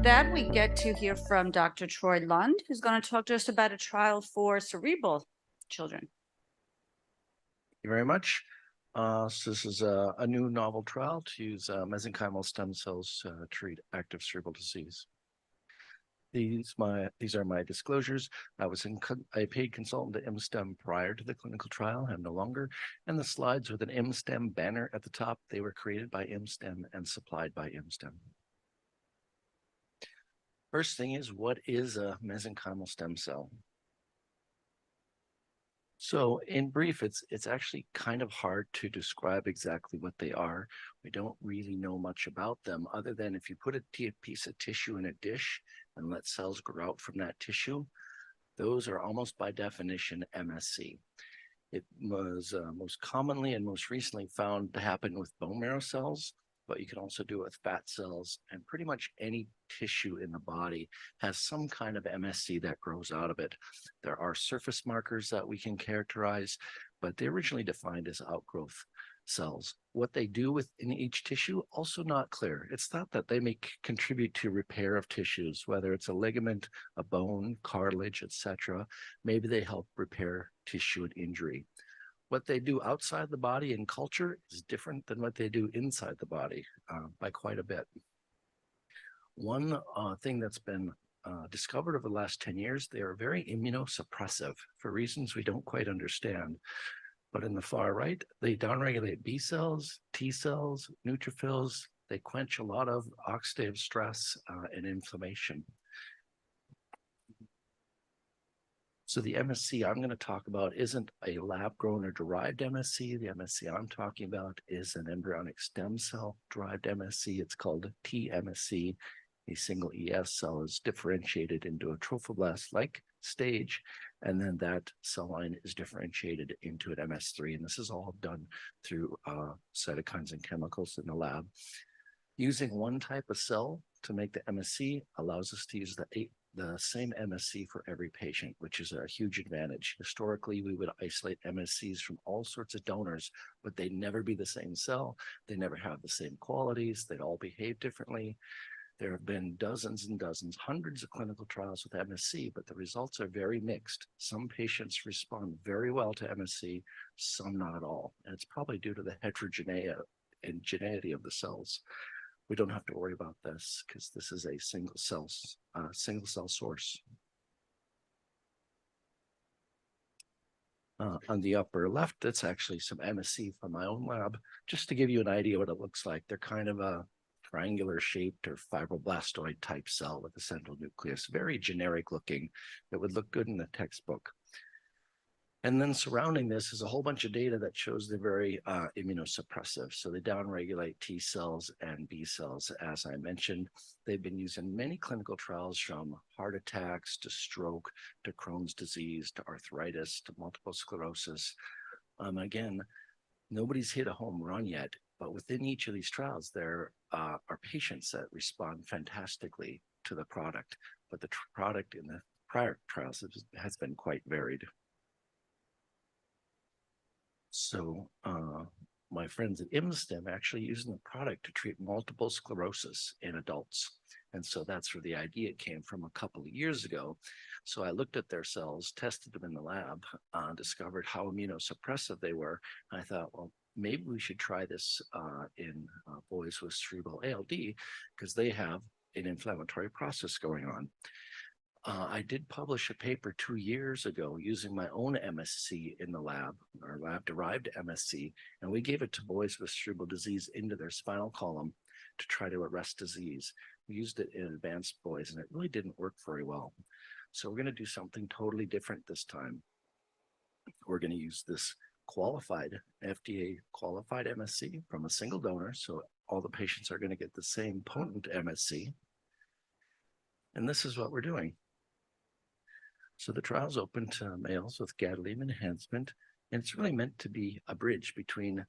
with that, we get to hear from Dr. Troy Lund, who's going to talk to us about a trial for cerebral children. Thank you very much. So this is a new novel trial to use mesenchymal stem cells to treat active cerebral disease. These are my disclosures. I was a paid consultant to MSTEM prior to the clinical trial. I'm no longer. And the slides with an MSTEM banner at the top, they were created by MSTEM and supplied by MSTEM. First thing is, what is a mesenchymal stem cell? So in brief, it's actually kind of hard to describe exactly what they are. We don't really know much about them other than if you put a piece of tissue in a dish and let cells grow out from that tissue, those are almost by definition MSC. It was most commonly and most recently found to happen with bone marrow cells, but you can also do it with fat cells, and pretty much any tissue in the body has some kind of MSC that grows out of it. There are surface markers that we can characterize, but they're originally defined as outgrowth cells. What they do within each tissue, also not clear. It's thought that they may contribute to repair of tissues, whether it's a ligament, a bone, cartilage, etc. Maybe they help repair tissue and injury. What they do outside the body in culture is different than what they do inside the body by quite a bit. One thing that's been discovered over the last 10 years, they are very immunosuppressive for reasons we don't quite understand. But in the far right, they downregulate B cells, T cells, neutrophils. They quench a lot of oxidative stress and inflammation. So the MSC I'm going to talk about isn't a lab-grown or derived MSC. The MSC I'm talking about is an embryonic stem cell-derived MSC. It's called TMSC. A single ES cell is differentiated into a trophoblast-like stage, and then that cell line is differentiated into an MS3. And this is all done through cytokines and chemicals in the lab. Using one type of cell to make the MSC allows us to use the same MSC for every patient, which is a huge advantage. Historically, we would isolate MSCs from all sorts of donors, but they'd never be the same cell. They never have the same qualities. They'd all behave differently. There have been dozens and dozens, hundreds of clinical trials with MSC, but the results are very mixed. Some patients respond very well to MSC, some not at all. And it's probably due to the heterogeneity of the cells. We don't have to worry about this because this is a single cell source. On the upper left, that's actually some MSC from my own lab, just to give you an idea what it looks like. They're kind of a triangular shaped or fibroblastoid type cell with a central nucleus, very generic looking. That would look good in the textbook. And then surrounding this is a whole bunch of data that shows they're very immunosuppressive. So they downregulate T cells and B cells. As I mentioned, they've been used in many clinical trials from heart attacks to stroke to Crohn's disease to arthritis to multiple sclerosis. Again, nobody's hit a home run yet, but within each of these trials, there are patients that respond fantastically to the product. But the product in the prior trials has been quite varied. So my friends at MSTEM are actually using the product to treat multiple sclerosis in adults. And so that's where the idea came from a couple of years ago. So I looked at their cells, tested them in the lab, discovered how immunosuppressive they were. And I thought, well, maybe we should try this in boys with cerebral ALD because they have an inflammatory process going on. I did publish a paper 2 years ago using my own MSC in the lab, our lab-derived MSC, and we gave it to boys with cerebral disease into their spinal column to try to arrest disease. We used it in advanced boys, and it really didn't work very well. So we're going to do something totally different this time. We're going to use this qualified, FDA-qualified MSC from a single donor, so all the patients are going to get the same potent MSC. And this is what we're doing. So the trial's open to males with gadolinium enhancement, and it's really meant to be a bridge between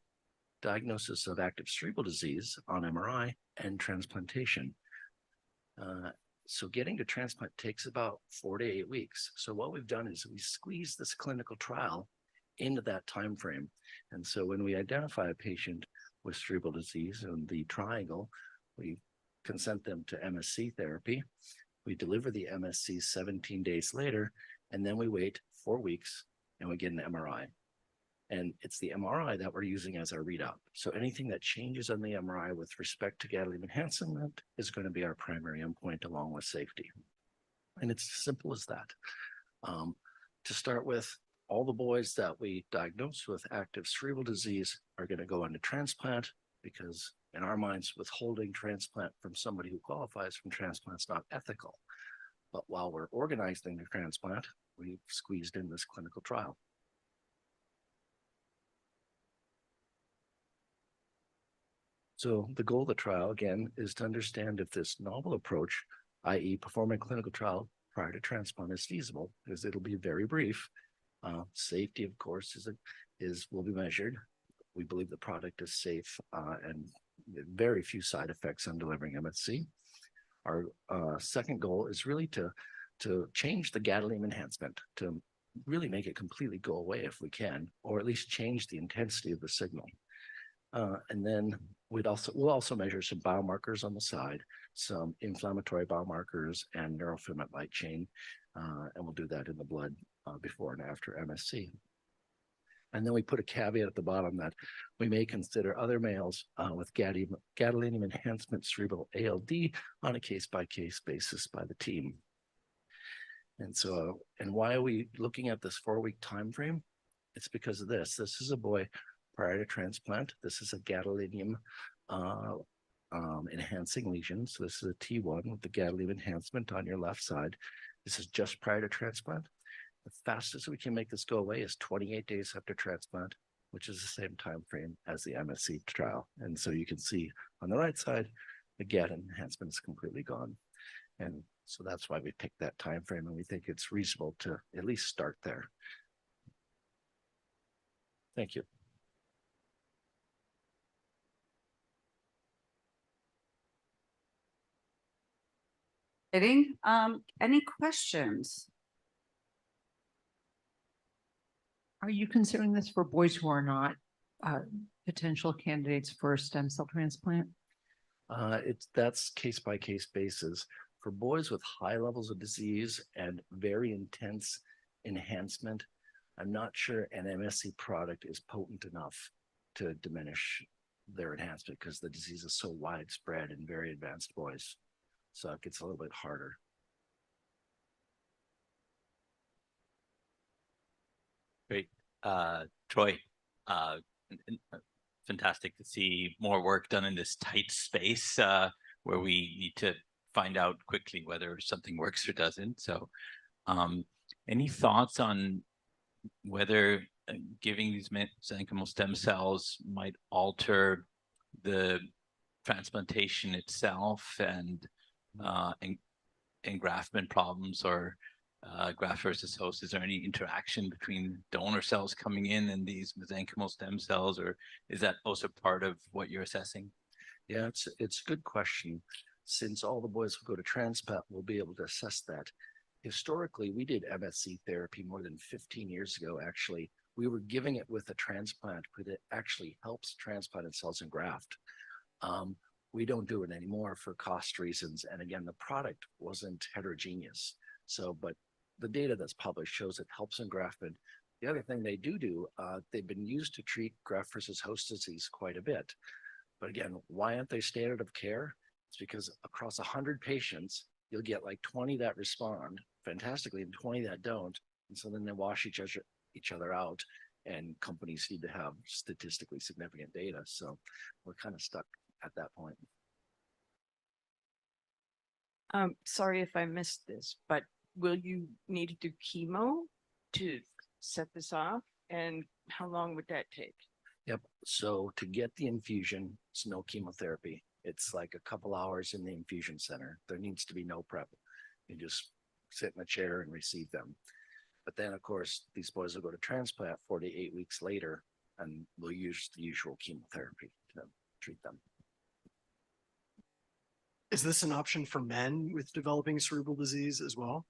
diagnosis of active cerebral disease on MRI and transplantation. So getting to transplant takes about 4 to 8 weeks. So what we've done is we squeezed this clinical trial into that time frame. And so when we identify a patient with cerebral disease in the triangle, we consent them to MSC therapy. We deliver the MSC 17 days later, and then we wait 4 weeks and we get an MRI. And it's the MRI that we're using as our readout. So anything that changes on the MRI with respect to gadolinium enhancement is going to be our primary endpoint along with safety. And it's as simple as that. To start with, all the boys that we diagnose with active cerebral disease are going to go into transplant because in our minds, withholding transplant from somebody who qualifies from transplant is not ethical. But while we're organizing the transplant, we've squeezed in this clinical trial. So the goal of the trial, again, is to understand if this novel approach, i.e. performing a clinical trial prior to transplant, is feasible, because it'll be very brief. Safety, of course, will be measured. We believe the product is safe and very few side effects on delivering MSC. Our second goal is really to change the gadolinium enhancement, to really make it completely go away if we can, or at least change the intensity of the signal. And then we'll also measure some biomarkers on the side, some inflammatory biomarkers and neurofilament light chain, and we'll do that in the blood before and after MSC. And then we put a caveat at the bottom that we may consider other males with gadolinium enhancement cerebral ALD on a case-by-case basis by the team. And so, and why are we looking at this 4-week time frame? It's because of this. This is a boy prior to transplant. This is a gadolinium enhancing lesion. So this is a T1 with the gadolinium enhancement on your left side. This is just prior to transplant. The fastest we can make this go away is 28 days after transplant, which is the same time frame as the MSC trial. And so you can see on the right side, the gadolinium enhancement is completely gone. And so that's why we picked that time frame, and we think it's reasonable to at least start there. Thank you. Any questions? Are you considering this for boys who are not potential candidates for stem cell transplant? That's case-by-case basis. For boys with high levels of disease and very intense enhancement, I'm not sure an MSC product is potent enough to diminish their enhancement because the disease is so widespread in very advanced boys. So it gets a little bit harder. Great. Troy, fantastic to see more work done in this tight space where we need to find out quickly whether something works or doesn't. So any thoughts on whether giving these mesenchymal stem cells might alter the transplantation itself and engraftment problems or graft versus host? Is there any interaction between donor cells coming in and these mesenchymal stem cells, or is that also part of what you're assessing? Yeah, it's a good question. Since all the boys will go to transplant, we'll be able to assess that. Historically, we did MSC therapy more than 15 years ago, actually. We were giving it with a transplant, but it actually helps transplanted cells engraft. We don't do it anymore for cost reasons. And again, the product wasn't heterogeneous. So, but the data that's published shows it helps engraftment. The other thing they do, they've been used to treat graft versus host disease quite a bit. But again, why aren't they standard of care? It's because across 100 patients, you'll get like 20 that respond fantastically and 20 that don't. And so then they wash each other out, and companies need to have statistically significant data. So we're kind of stuck at that point. Sorry if I missed this, but will you need to do chemo to set this off? And how long would that take? Yep. So to get the infusion, it's no chemotherapy. It's like a couple hours in the infusion center. There needs to be no prep. You just sit in a chair and receive them. But then, of course, these boys will go to transplant 4 to 8 weeks later, and we'll use the usual chemotherapy to treat them. Is this an option for men with developing cerebral disease as well?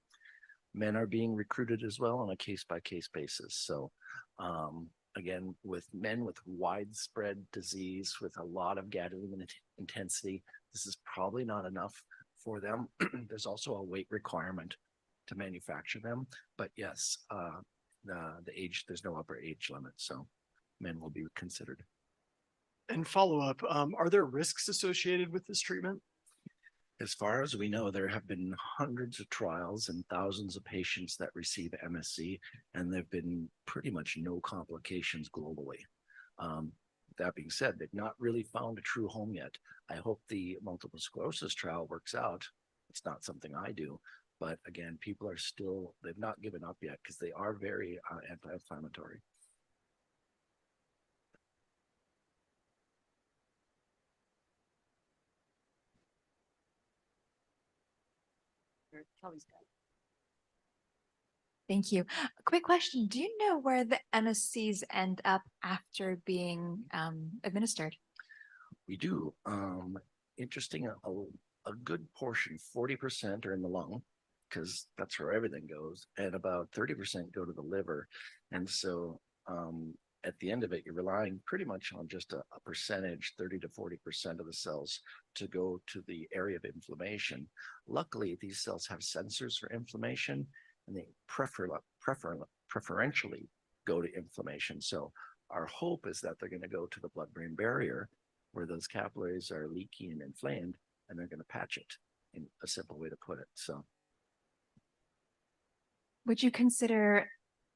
Men are being recruited as well on a case-by-case basis. So again, with men with widespread disease, with a lot of gadolinium intensity, this is probably not enough for them. There's also a weight requirement to manufacture them. But yes, the age, there's no upper age limit, so men will be considered. And follow up, are there risks associated with this treatment? As far as we know, there have been hundreds of trials and thousands of patients that receive MSC, and there have been pretty much no complications globally. That being said, they've not really found a true home yet. I hope the multiple sclerosis trial works out. It's not something I do, but again, people are still, they've not given up yet because they are very anti-inflammatory. Thank you. A quick question. Do you know where the MSCs end up after being administered? We do. Interesting, a good portion, 40% are in the lung, because that's where everything goes, and about 30% go to the liver. And so at the end of it, you're relying pretty much on just a percentage, 30 to 40% of the cells to go to the area of inflammation. Luckily, these cells have sensors for inflammation, and they preferentially go to inflammation. So our hope is that they're going to go to the blood-brain barrier, where those capillaries are leaky and inflamed, and they're going to patch it, in a simple way to put it. So Would you consider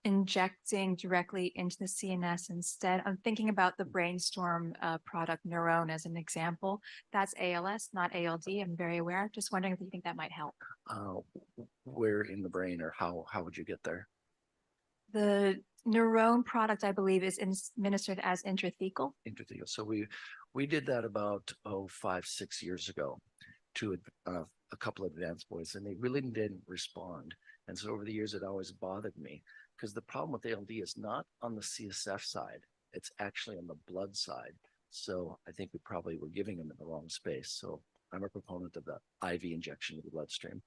injecting directly into the CNS instead? I'm thinking about the Brainstorm product Neurone as an example. That's ALS, not ALD. I'm very aware. Just wondering if you think that might help. where in the brain, or how would you get there? The Neurone product, I believe, is administered as intrathecal. Intrathecal. So we did that about 5-6 years ago to a couple of advanced boys, and they really didn't respond. And so over the years, it always bothered me, because the problem with ALD is not on the CSF side, it's actually on the blood side. So I think we probably were giving them in the wrong space. So I'm a proponent of the IV injection of the bloodstream.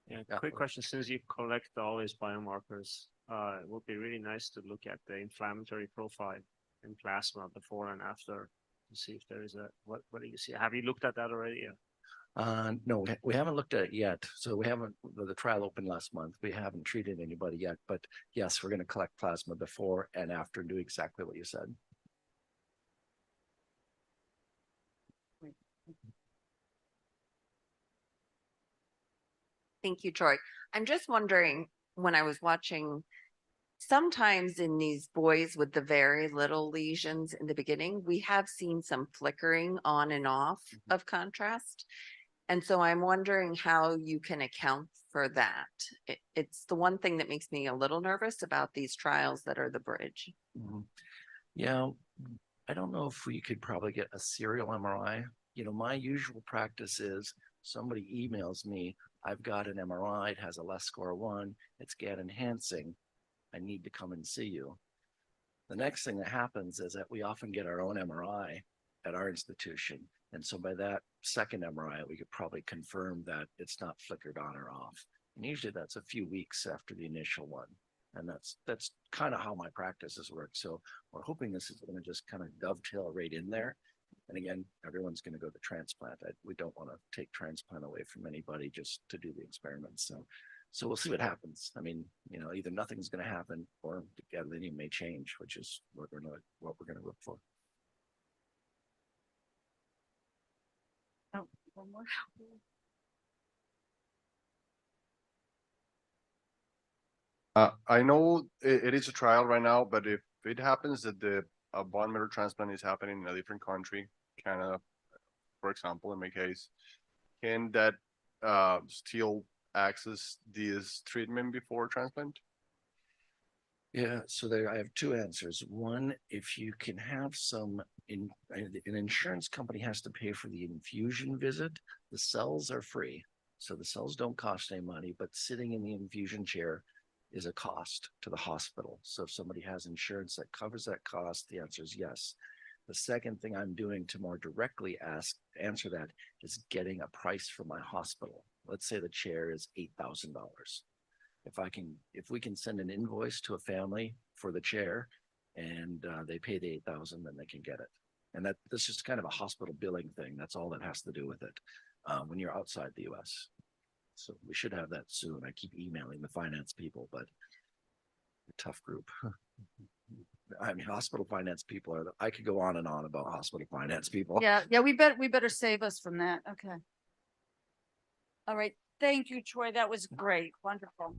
Yeah, Yeah. quick question. Since you collect all these biomarkers, it would be really nice to look at the inflammatory profile in plasma before and after to see if there is what do you see? Have you looked at that already? No, we haven't looked at it yet. So we haven't, the trial opened last month. We haven't treated anybody yet, but yes, we're going to collect plasma before and after and do exactly what you said. Thank you, Troy. I'm just wondering, when I was watching, sometimes in these boys with the very little lesions in the beginning, we have seen some flickering on and off of contrast. And so I'm wondering how you can account for that. It's the one thing that makes me a little nervous about these trials that are the bridge. Mm-hmm. Yeah, I don't know if we could probably get a serial MRI. You know, my usual practice is somebody emails me, I've got an MRI, it has a less score 1, it's GAD enhancing, I need to come and see you. The next thing that happens is that we often get our own MRI at our institution. And so by that second MRI, we could probably confirm that it's not flickered on or off. And usually that's a few weeks after the initial one. And that's kind of how my practices work. So we're hoping this is going to just kind of dovetail right in there. And again, everyone's going to go to transplant. We don't want to take transplant away from anybody just to do the experiments. So we'll see what happens. I mean, you know, either nothing's going to happen or the gadolinium may change, which is what we're going to look for. Oh, one more. I know it is a trial right now, but if it happens that the bone marrow transplant is happening in a different country, Canada, for example, in my case, can that still access this treatment before transplant? Yeah, so there I have two answers. One, if you can have an insurance company has to pay for the infusion visit, the cells are free. So the cells don't cost any money, but sitting in the infusion chair is a cost to the hospital. So if somebody has insurance that covers that cost, the answer is yes. The second thing I'm doing to more directly answer that is getting a price for my hospital. Let's say the chair is $8,000. if we can send an invoice to a family for the chair and they pay the 8,000, then they can get it. And this is kind of a hospital billing thing. That's all that has to do with it when you're outside the US. So we should have that soon. I keep emailing the finance people, but a tough group. I mean, hospital finance people I could go on and on about hospital finance people. Yeah, yeah, we better save us from that. Okay. All right. Thank you, Troy. That was great. Wonderful.